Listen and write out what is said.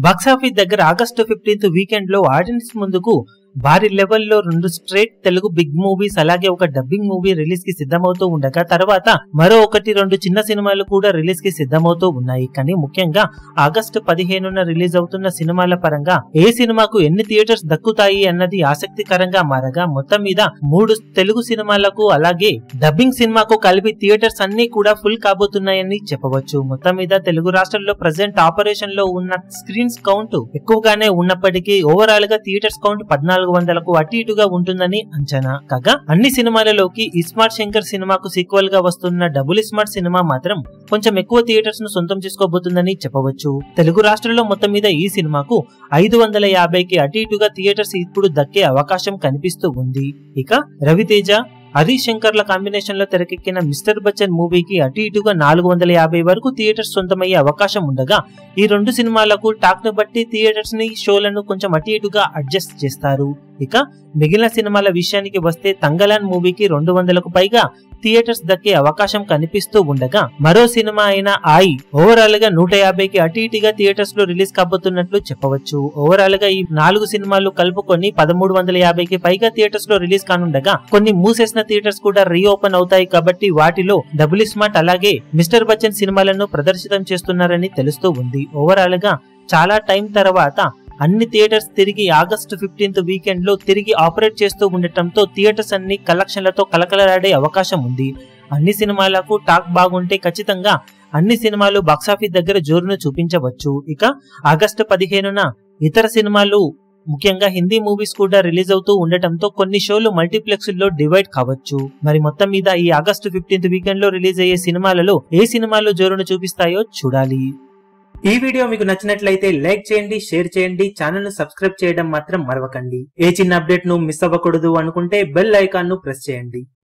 Box office దగ్గర August 15th weekend లో audience ముందుకు భారీ లెవెల్లో 2 స్ట్రేట్ తెలుగు బిగ్ మూవీస్ అలాగే ఒక డబ్బింగ్ మూవీ రిలీజ్ కి సిద్ధమవుతూ ఉండగా తర్వాత మరో 1-2 చిన్న సినిమాలు కూడా రిలీజ్ కి సిద్ధమవుతూ ఉన్నాయి. కానీ ముఖ్యంగా ఆగస్టు 15న రిలీజ్ అవుతున్న సినిమాల పరంగా ఏ సినిమాకు ఎన్ని థియేటర్స్ దక్కుతాయి అన్నది ఆసక్తికరంగా మారగా మొత్తం మీద 3 తెలుగు సినిమాలకు అలాగే డబ్బింగ్ సినిమాకు కలిపి థియేటర్స్ అన్ని కూడా ఫుల్ కాబోతున్నాయని చెప్పవచ్చు. మొత్తం మీద తెలుగు రాష్ట్రాల్లో ప్రెసెంట్ ఆపరేషన్ లో ఉన్న స్క్రీన్స్ కౌంట్ ఎక్కువగానే ఉన్నప్పటికీ ఓవరాల్ గా థియేటర్స్ కౌంట్ 1400కు అటు ఇటుగా ఉంటుందని అంచనా. కాగా అన్ని సినిమాలలోకి ఇస్మార్ట్ శంకర్ సినిమాకు సీక్వెల్ గా వస్తున్న డబుల్ ఇస్మార్ట్ సినిమా మాత్రం కొంచెం ఎక్కువ థియేటర్స్ ను సొంతం చేసుకోబోతుందని చెప్పవచ్చు. తెలుగు రాష్ట్రాల్లో మొత్తం మీద ఈ సినిమాకు 550కి అటు ఇటుగా థియేటర్స్ ఇప్పుడు దక్కే అవకాశం కనిపిస్తూ ఉంది. ఇక రవితేజ హరీష్ శంకర్ల కాంబినేషన్ లో తెరకెక్కిన మిస్టర్ బచ్చన్ మూవీకి అటు ఇటుగా 450 వరకు థియేటర్స్ సొంతమయ్యే అవకాశం ఉండగా ఈ 2 సినిమాలకు టాక్ ను బట్టి థియేటర్స్ ని షోలను కొంచెం అటు ఇటుగా అడ్జస్ట్ చేస్తారు. ఇక మిగిలిన సినిమాల విషయానికి వస్తే తంగలాన్ మూవీకి 200కు పైగా థియేటర్స్ దక్కే అవకాశం కనిపిస్తూ ఉండగా మరో సినిమా అయిన ఆయి ఓవరాల్ గా 150కి అటు ఇటుగా థియేటర్స్ లో రిలీజ్ కాబోతున్నట్లు చెప్పవచ్చు. ఓవరాల్ గా ఈ 4 సినిమాలు కలుపుకొని 1350కి పైగా థియేటర్స్ లో రిలీజ్ కానుండగా కొన్ని మూసేసిన థియేటర్స్ కూడా రీఓపెన్ అవుతాయి కాబట్టి వాటిలో డబుల్ స్మార్ట్ అలాగే మిస్టర్ బచ్చన్ సినిమాలను ప్రదర్శితం చేస్తున్నారని తెలుస్తూ ఉంది. ఓవరాల్ గా చాలా టైం తర్వాత అన్ని థియేటర్స్ తిరిగి ఆగస్టు 15th వీకెండ్ లో తిరిగి ఆపరేట్ చేస్తూ ఉండటంతో థియేటర్స్ అన్ని కలెక్షన్లతో కలకలలాడే అవకాశం ఉంది. అన్ని సినిమాలకు టాక్ బాగుంటే ఖచ్చితంగా అన్ని సినిమాలు బాక్సాఫీస్ దగ్గర జోరును చూపించవచ్చు. ఇక ఆగస్టు 15న ఇతర సినిమాలు ముఖ్యంగా హిందీ మూవీస్ కూడా రిలీజ్ అవుతూ ఉండటంతో కొన్ని షోలు మల్టీప్లెక్స్ లో డివైడ్ కావచ్చు. మరి మొత్తం మీద ఈ ఆగస్టు 15th వీకెండ్ లో రిలీజ్ అయ్యే సినిమాలలో ఏ సినిమాలు జోరును చూపిస్తాయో చూడాలి. ఈ వీడియో మీకు నచ్చినట్లయితే లైక్ చేయండి, షేర్ చేయండి, ఛానల్ ను సబ్స్క్రైబ్ చేయడం మాత్రం మరవకండి. ఏ చిన్న అప్డేట్ ను మిస్ అవ్వకూడదు అనుకుంటే బెల్ ఐకాన్ ను ప్రెస్ చేయండి.